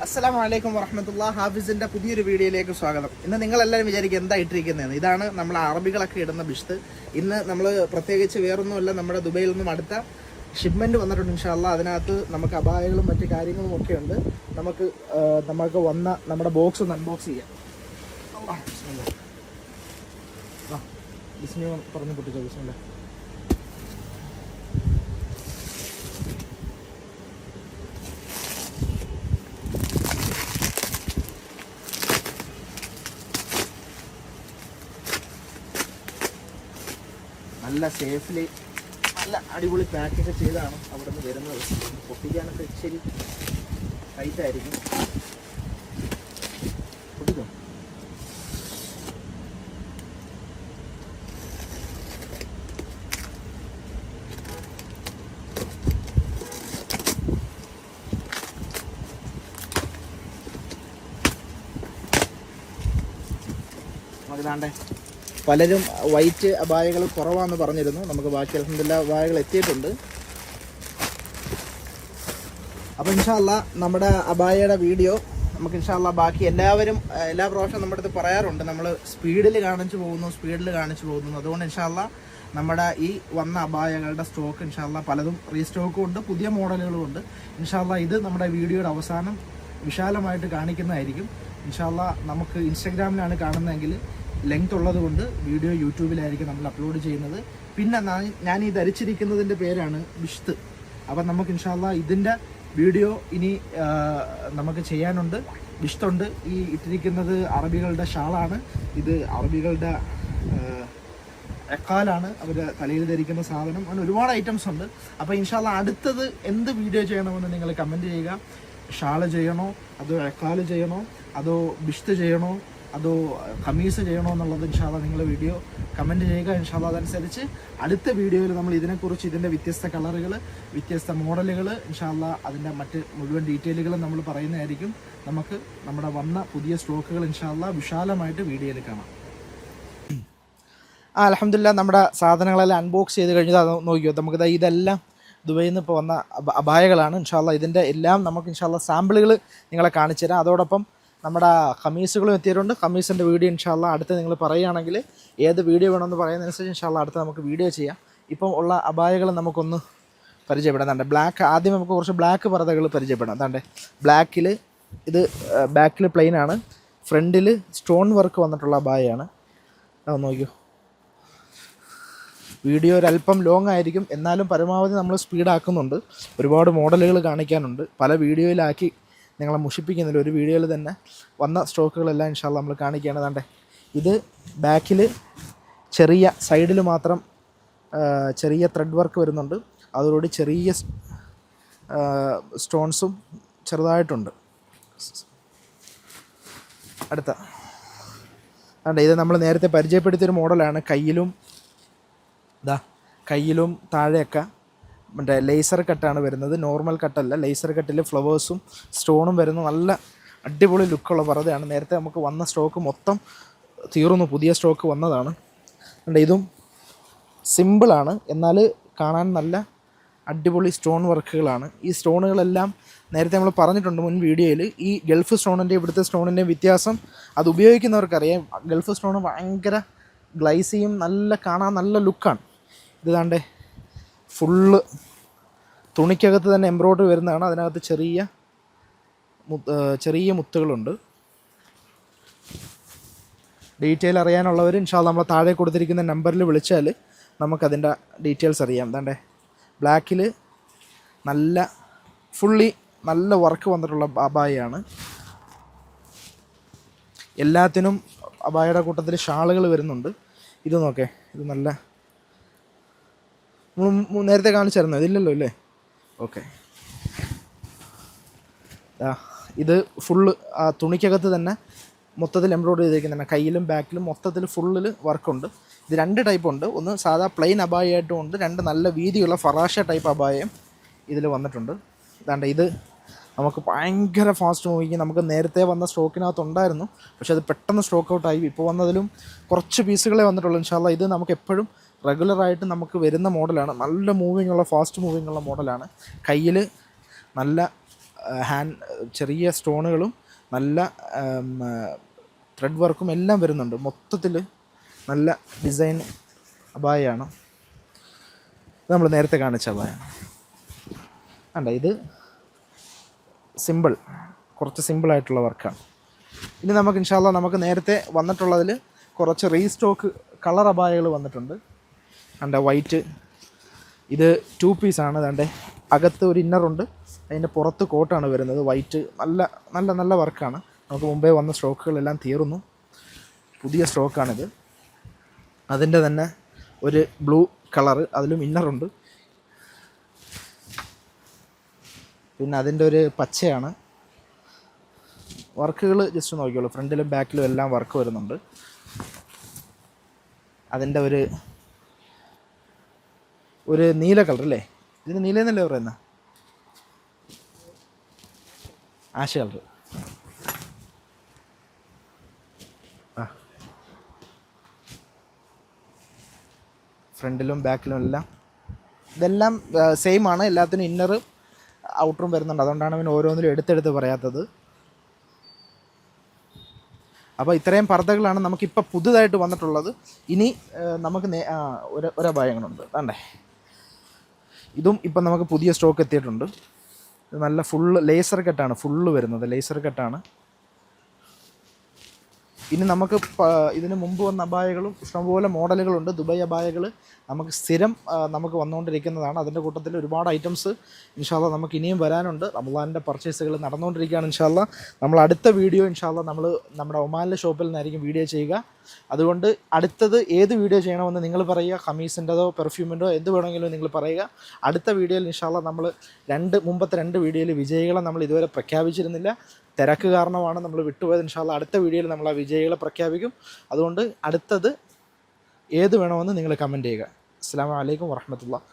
അസ്സലാമു അലൈക്കും വറഹ്മത്തുള്ളാഹി. ഹാഫിസിന്റെ പുതിയൊരു വീഡിയോയിലേക്ക് സ്വാഗതം. ഇന്ന് നിങ്ങളെല്ലാവരും വിചാരിക്കും എന്താ ഇട്ടിരിക്കുന്നതെന്ന്. ഇതാണ് നമ്മൾ അറബികളൊക്കെ ഇടുന്ന ബിഷ്ത്. ഇന്ന് നമ്മൾ പ്രത്യേകിച്ച് വേറൊന്നുമല്ല, നമ്മുടെ ദുബൈയിൽ നിന്നും അടുത്ത ഷിപ്മെൻറ്റ് വന്നിട്ടുണ്ട് ഇൻഷാ അല്ലാഹ്. അതിനകത്ത് നമുക്ക് അബായകളും മറ്റു കാര്യങ്ങളും ഒക്കെ ഉണ്ട്. നമുക്ക് വന്ന നമ്മുടെ ബോക്സ് ഒന്ന് അൺബോക്സ് ചെയ്യാം. ബിസ്മി പറഞ്ഞു പൊട്ടിച്ചോ. ബിസ്മില്ലാ. നല്ല സേഫ്ലി നല്ല അടിപൊളി പാക്കൊക്കെ ചെയ്താണ് അവിടെ നിന്ന് വരുന്നത്. പൊട്ടിക്കാനൊക്കെ ഇച്ചിരി ടൈറ്റായിരിക്കും. പൊട്ടിക്കോ. നമുക്കിതാണ്ടേ പലരും വൈറ്റ് അബായകൾ കുറവാണെന്ന് പറഞ്ഞിരുന്നു. നമുക്ക് ബാക്കി അൽഹംദുലില്ലാ അബായകൾ എത്തിയിട്ടുണ്ട്. അപ്പോൾ ഇൻഷാ അല്ലാഹ് നമ്മുടെ അബായയുടെ വീഡിയോ നമുക്ക് ഇൻഷാ അല്ലാഹ് ബാക്കി എല്ലാ പ്രാവശ്യം നമ്മുടെ അടുത്ത് പറയാറുണ്ട്, നമ്മൾ സ്പീഡിൽ കാണിച്ചു പോകുന്നു. അതുകൊണ്ട് ഇൻഷാ അല്ലാഹ് നമ്മുടെ ഈ വന്ന അബായകളുടെ സ്റ്റോക്ക് ഇൻഷാ അല്ലാഹ് പലതും റീസ്റ്റോക്കും ഉണ്ട്, പുതിയ മോഡലുകളും ഉണ്ട്. ഇൻഷാ അല്ലാഹ് ഇത് നമ്മുടെ വീഡിയോയുടെ അവസാനം വിശാലമായിട്ട് കാണിക്കുന്നതായിരിക്കും. ഇൻഷാ അല്ലാഹ് നമുക്ക് ഇൻസ്റ്റാഗ്രാമിലാണ് കാണുന്നതെങ്കിൽ ലെങ്ത് ഉള്ളത് കൊണ്ട് വീഡിയോ യൂട്യൂബിലായിരിക്കും നമ്മൾ അപ്ലോഡ് ചെയ്യുന്നത്. പിന്നെ ഞാൻ ഈ ധരിച്ചിരിക്കുന്നതിൻ്റെ പേരാണ് ബിഷ്ത്. അപ്പം നമുക്ക് ഇൻഷാ അല്ലാഹ് ഇതിൻ്റെ വീഡിയോ ഇനി നമുക്ക് ചെയ്യാനുണ്ട്. ബിഷ്തുണ്ട്. ഈ ഇട്ടിരിക്കുന്നത് അറബികളുടെ ഷാളാണ്. ഇത് അറബികളുടെ എക്കാലാണ് അവർ തലയിൽ ധരിക്കുന്ന സാധനം. അങ്ങനെ ഒരുപാട് ഐറ്റംസ് ഉണ്ട്. അപ്പോൾ ഇൻഷാ അല്ലാഹ് അടുത്തത് എന്ത് വീഡിയോ ചെയ്യണമെന്ന് നിങ്ങൾ കമൻറ്റ് ചെയ്യുക. ഷാള് ചെയ്യണോ, അതോ എക്കാല് ചെയ്യണോ, അതോ ബിഷ്ത് ചെയ്യണോ, അതോ ഖമീസ് ചെയ്യണോ എന്നുള്ളത് ഇൻഷാ അല്ലാഹ് നിങ്ങൾ വീഡിയോ കമൻറ്റ് ചെയ്യുക. ഇൻഷാ അല്ലാഹ് അതനുസരിച്ച് അടുത്ത വീഡിയോയിൽ നമ്മൾ ഇതിനെക്കുറിച്ച്, ഇതിൻ്റെ വ്യത്യസ്ത കളറുകൾ, വ്യത്യസ്ത മോഡലുകൾ, ഇൻഷാ അല്ലാഹ് അതിൻ്റെ മറ്റ് മുഴുവൻ ഡീറ്റെയിലുകളും നമ്മൾ പറയുന്നതായിരിക്കും. നമുക്ക് നമ്മുടെ വന്ന പുതിയ സ്റ്റോക്കുകൾ ഇൻഷാ അല്ലാഹ് വിശാലമായിട്ട് വീഡിയോയിൽ കാണാം. അൽഹംദുലില്ലാ നമ്മുടെ സാധനങ്ങളെല്ലാം അൺബോക്സ് ചെയ്ത് കഴിഞ്ഞത് അത് നോക്കിയോ. നമുക്കിത് ഇതെല്ലാം ദുബൈയിൽ നിന്ന് ഇപ്പോൾ വന്ന അബായകളാണ്. ഇൻഷാ അല്ലാഹ് ഇതിൻ്റെ എല്ലാം നമുക്ക് ഇൻഷാ അല്ലാഹ് സാമ്പിളുകൾ നിങ്ങളെ കാണിച്ചു തരാം. അതോടൊപ്പം നമ്മുടെ ഖമീസുകളും എത്തിയിട്ടുണ്ട്. ഖമീസിൻ്റെ വീഡിയോ ഇൻഷാ അല്ലാഹ് അടുത്ത് നിങ്ങൾ പറയുകയാണെങ്കിൽ ഏത് വീഡിയോ വേണമെന്ന് പറയുന്നതനുസരിച്ച് ഇൻഷാ അല്ലാഹ് അടുത്ത് നമുക്ക് വീഡിയോ ചെയ്യാം. ഇപ്പം ഉള്ള അബായകൾ നമുക്കൊന്ന് പരിചയപ്പെടാം. അതാണ്ട് ബ്ലാക്ക്, ആദ്യം നമുക്ക് കുറച്ച് ബ്ലാക്ക് പർദ്ദകൾ പരിചയപ്പെടാം. അതാണ്ട് ബ്ലാക്കിൽ ഇത് ബാക്കിൽ പ്ലെയിൻ ആണ്, ഫ്രണ്ടിൽ സ്റ്റോൺ വർക്ക് വന്നിട്ടുള്ള അബായയാണ്. അത് നോക്കിയോ. വീഡിയോ ഒരല്പം ലോങ് ആയിരിക്കും, എന്നാലും പരമാവധി നമ്മൾ സ്പീഡാക്കുന്നുണ്ട്. ഒരുപാട് മോഡലുകൾ കാണിക്കാനുണ്ട്. പല വീഡിയോയിലാക്കി നിങ്ങളെ മുഷിപ്പിക്കുന്നില്ല. ഒരു വീഡിയോയിൽ തന്നെ വന്ന സ്റ്റോക്കുകളെല്ലാം ഇൻഷാ അല്ലാഹ് നമ്മൾ കാണിക്കുകയാണ്. അതാണ്ട് ഇത് ബാക്കിൽ ചെറിയ സൈഡിൽ മാത്രം ചെറിയ ത്രെഡ് വർക്ക് വരുന്നുണ്ട്. അതോടുകൂടി ചെറിയ സ്റ്റോൺസും ചെറുതായിട്ടുണ്ട്. അടുത്ത അതാണ്ട് ഇത് നമ്മൾ നേരത്തെ പരിചയപ്പെടുത്തിയൊരു മോഡലാണ്. കയ്യിലും താഴെയൊക്കെ മറ്റേ ലേസർ കട്ടാണ് വരുന്നത്, നോർമൽ കട്ടല്ല. ലേസർ കട്ടിൽ ഫ്ലവേഴ്സും സ്റ്റോണും വരുന്ന നല്ല അടിപൊളി ലുക്കുള്ള പർദ്ദയാണ്. നേരത്തെ നമുക്ക് വന്ന സ്റ്റോക്ക് മൊത്തം തീർന്നു, പുതിയ സ്റ്റോക്ക് വന്നതാണ്. ഇതും സിമ്പിളാണ്, എന്നാൽ കാണാൻ നല്ല അടിപൊളി സ്റ്റോൺ വർക്കുകളാണ്. ഈ സ്റ്റോണുകളെല്ലാം നേരത്തെ നമ്മൾ പറഞ്ഞിട്ടുണ്ട് മുൻ വീഡിയോയിൽ. ഈ ഗൾഫ് സ്റ്റോണിൻ്റെ ഇവിടുത്തെ സ്റ്റോണിൻ്റെയും വ്യത്യാസം അത് ഉപയോഗിക്കുന്നവർക്കറിയാം. ഗൾഫ് സ്റ്റോൺ ഭയങ്കര ഗ്ലൈസിയും കാണാൻ നല്ല ലുക്കാണ്. ഇത് ദാണ്ടേ ഫുള്ള് തുണിക്കകത്ത് തന്നെ എംബ്രോയ്ഡറി വരുന്നതാണ്. അതിനകത്ത് ചെറിയ മുത്തുകളുണ്ട്. ഡീറ്റെയിൽ അറിയാനുള്ളവർ ഇൻഷാ അല്ലാഹ് നമ്മൾ താഴെ കൊടുത്തിരിക്കുന്ന നമ്പറിൽ വിളിച്ചാൽ നമുക്കതിൻ്റെ ഡീറ്റെയിൽസ് അറിയാം. എന്താണ്ടേ ബ്ലാക്കിൽ ഫുള്ളി നല്ല വർക്ക് വന്നിട്ടുള്ള അബായയാണ്. എല്ലാത്തിനും അബായയുടെ കൂട്ടത്തിൽ ഷാളുകൾ വരുന്നുണ്ട്. ഇത് നോക്കേ, ഇത് നല്ല നേരത്തെ കാണിച്ചായിരുന്നു, ഇതില്ലല്ലോ അല്ലേ? ഓക്കെ. ഇത് ഫുള്ള് ആ തുണിക്കകത്ത് തന്നെ മൊത്തത്തിൽ എംബ്രോയ്ഡറി ചെയ്തിരിക്കുന്നതാണ്. കയ്യിലും ബാക്കിലും മൊത്തത്തിൽ ഫുള്ളിൽ വർക്കുണ്ട്. ഇത് രണ്ട് ടൈപ്പ് ഉണ്ട്. ഒന്ന് സാധാ പ്ലെയിൻ അബായയായിട്ടും ഉണ്ട്, രണ്ട് നല്ല വീതിയുള്ള ഫറാഷ ടൈപ്പ് അബായയും ഇതിൽ വന്നിട്ടുണ്ട്. ഇതാണ്ട് ഇത് നമുക്ക് ഭയങ്കര ഫാസ്റ്റ് മൂവിങ്. നമുക്ക് നേരത്തെ വന്ന സ്റ്റോക്കിനകത്തുണ്ടായിരുന്നു, പക്ഷെ അത് പെട്ടെന്ന് സ്റ്റോക്ക് ഔട്ടായി. ഇപ്പോൾ വന്നതിലും കുറച്ച് പീസുകളെ വന്നിട്ടുള്ളൂ. ഇൻഷാ അല്ലാഹ് ഇത് നമുക്ക് എപ്പോഴും റെഗുലറായിട്ട് നമുക്ക് വരുന്ന മോഡലാണ്. നല്ല മൂവിങ് ഉള്ള ഫാസ്റ്റ് മൂവിങ് ഉള്ള മോഡലാണ്. കയ്യിൽ നല്ല ചെറിയ സ്റ്റോണുകളും നല്ല ത്രെഡ് വർക്കും എല്ലാം വരുന്നുണ്ട്. മൊത്തത്തിൽ നല്ല ഡിസൈൻ അബായയാണ്. ഇത് നമ്മൾ നേരത്തെ കാണിച്ച അബായാണ്. അല്ല, ഇത് കുറച്ച് സിമ്പിളായിട്ടുള്ള വർക്കാണ്. ഇനി നമുക്ക് ഇൻഷാ അല്ലാഹ് നമുക്ക് നേരത്തെ വന്നിട്ടുള്ളതിൽ കുറച്ച് റീസ്റ്റോക്ക് കളർ അബായകൾ വന്നിട്ടുണ്ട്. അണ്ട വൈറ്റ്, ഇത് 2 പീസാണ്. അതാണ്ട് അകത്ത് ഒരു ഇന്നറുണ്ട്, അതിൻ്റെ പുറത്ത് കോട്ടാണ് വരുന്നത്. വൈറ്റ് നല്ല നല്ല നല്ല വർക്കാണ്. നമുക്ക് മുമ്പേ വന്ന സ്റ്റോക്കുകളെല്ലാം തീർന്നു, പുതിയ സ്റ്റോക്കാണിത്. അതിൻ്റെ തന്നെ ഒരു ബ്ലൂ കളറ്, അതിലും ഇന്നറുണ്ട്. പിന്നെ അതിൻ്റെ ഒരു പച്ചയാണ്. വർക്കുകൾ ജസ്റ്റ് നോക്കിയോളൂ, ഫ്രണ്ടിലും ബാക്കിലും എല്ലാം വർക്ക് വരുന്നുണ്ട്. അതിൻ്റെ ഒരു നീല കളർ അല്ലേ, ഇതിന് നീലെന്നല്ലേ പറയുന്ന, ആഷ് കളർ. ഫ്രണ്ടിലും ബാക്കിലും എല്ലാം ഇതെല്ലാം സെയിം ആണ്. എല്ലാത്തിനും ഇന്നറും ഔട്ടറും വരുന്നുണ്ട്. അതുകൊണ്ടാണ് പിന്നെ ഓരോന്നിലും എടുത്തെടുത്ത് പറയാത്തത്. അപ്പോൾ ഇത്രയും പർദ്ദകളാണ് നമുക്കിപ്പോൾ പുതുതായിട്ട് വന്നിട്ടുള്ളത്. ഇനി നമുക്ക് ഒരു അബായങ്ങളുണ്ട്. വേണ്ടേ, ഇതും ഇപ്പം നമുക്ക് പുതിയ സ്റ്റോക്ക് എത്തിയിട്ടുണ്ട്. ഇത് നല്ല ഫുള്ള് ലേസർ കട്ടാണ്, ഫുള്ള് വരുന്നത് ലേസർ കട്ടാണ്. ഇനി നമുക്ക് ഇതിന് മുമ്പ് വന്ന അബായകളും ഇഷ്ടംപോലെ മോഡലുകളുണ്ട്. ദുബായ് അബായകൾ നമുക്ക് സ്ഥിരം നമുക്ക് വന്നുകൊണ്ടിരിക്കുന്നതാണ്. അതിൻ്റെ കൂട്ടത്തിൽ ഒരുപാട് ഐറ്റംസ് ഇൻഷാ അല്ലാഹ് നമുക്ക് ഇനിയും വരാനുണ്ട്. റമളാനിൻ്റെ പർച്ചേസുകൾ നടന്നുകൊണ്ടിരിക്കുകയാണ്. ഇൻഷാ അല്ലാഹ് നമ്മൾ അടുത്ത വീഡിയോ ഇൻഷാ അല്ലാഹ് നമ്മൾ നമ്മുടെ ഒമാനിലെ ഷോപ്പിൽ നിന്നായിരിക്കും വീഡിയോ ചെയ്യുക. അതുകൊണ്ട് അടുത്തത് ഏത് വീഡിയോ ചെയ്യണമെന്ന് നിങ്ങൾ പറയുക. ഖമീസിൻ്റെതോ പെർഫ്യൂമിൻ്റെയോ എന്ത് വേണമെങ്കിലും നിങ്ങൾ പറയുക. അടുത്ത വീഡിയോയിൽ ഇൻഷാ അല്ലാഹ് നമ്മൾ മുമ്പത്തെ 2 വീഡിയോയിൽ വിജയികളെ നമ്മൾ ഇതുവരെ പ്രഖ്യാപിച്ചിരുന്നില്ല. തിരക്ക് കാരണമാണ് നമ്മൾ വിട്ടുപോയത്. ഇൻഷാ അല്ലാഹ് അടുത്ത വീഡിയോയിൽ നമ്മൾ ആ വിജയികളെ പ്രഖ്യാപിക്കും. അതുകൊണ്ട് അടുത്തത് ഏത് വേണമെന്ന് നിങ്ങൾ കമൻറ്റ് ചെയ്യുക. അസ്സലാമു അലൈക്കും വറഹ്മത്തുള്ളാഹി.